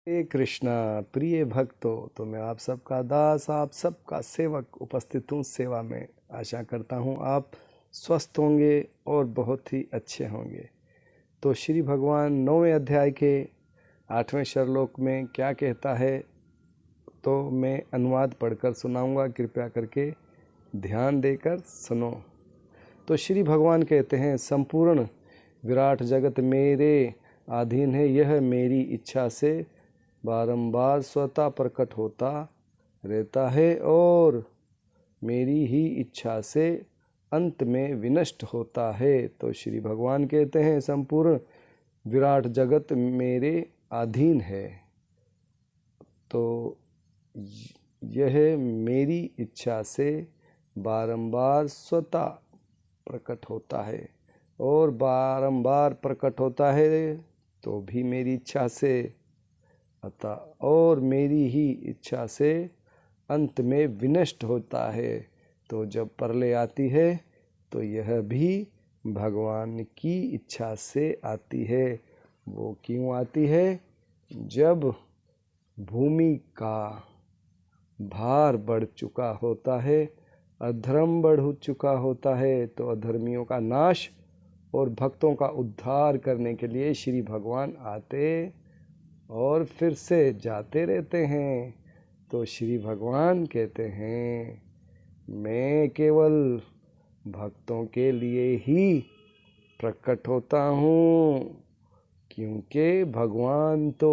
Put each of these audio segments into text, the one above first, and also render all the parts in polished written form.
हे कृष्णा प्रिय भक्तों, तो मैं आप सबका दास, आप सबका सेवक उपस्थित हूँ सेवा में। आशा करता हूँ आप स्वस्थ होंगे और बहुत ही अच्छे होंगे। तो श्री भगवान 9वें अध्याय के 8वें श्लोक में क्या कहता है, तो मैं अनुवाद पढ़कर सुनाऊंगा, कृपया करके ध्यान देकर सुनो। तो श्री भगवान कहते हैं, संपूर्ण विराट जगत मेरे अधीन है, यह मेरी इच्छा से बारंबार स्वतः प्रकट होता रहता है और मेरी ही इच्छा से अंत में विनष्ट होता है। तो श्री भगवान कहते हैं, संपूर्ण विराट जगत मेरे अधीन है, तो यह मेरी इच्छा से बारंबार स्वतः प्रकट होता है और बारंबार प्रकट होता है तो भी मेरी इच्छा से, अतः और मेरी ही इच्छा से अंत में विनष्ट होता है। तो जब प्रलय आती है तो यह भी भगवान की इच्छा से आती है। वो क्यों आती है? जब भूमि का भार बढ़ चुका होता है, अधर्म बढ़ चुका होता है, तो अधर्मियों का नाश और भक्तों का उद्धार करने के लिए श्री भगवान आते और फिर से जाते रहते हैं। तो श्री भगवान कहते हैं, मैं केवल भक्तों के लिए ही प्रकट होता हूँ, क्योंकि भगवान तो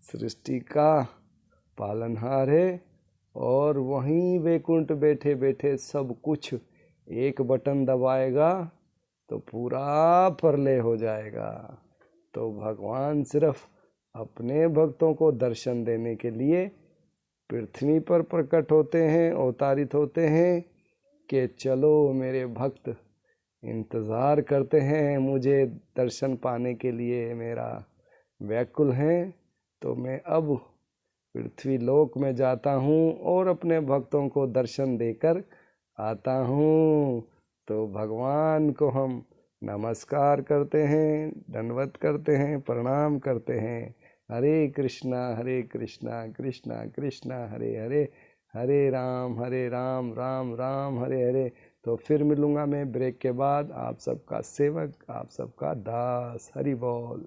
सृष्टि का पालनहार है और वहीं वैकुंठ बैठे बैठे सब कुछ एक बटन दबाएगा तो पूरा प्रलय हो जाएगा। तो भगवान सिर्फ अपने भक्तों को दर्शन देने के लिए पृथ्वी पर प्रकट होते हैं, अवतारित होते हैं कि चलो मेरे भक्त इंतज़ार करते हैं मुझे दर्शन पाने के लिए, मेरा व्याकुल हैं, तो मैं अब पृथ्वी लोक में जाता हूँ और अपने भक्तों को दर्शन देकर आता हूँ। तो भगवान को हम नमस्कार करते हैं, दंडवत करते हैं, प्रणाम करते हैं। हरे कृष्णा कृष्णा कृष्णा हरे हरे, हरे राम राम राम हरे हरे। तो फिर मिलूँगा मैं ब्रेक के बाद। आप सबका सेवक, आप सबका दास। हरि बोल।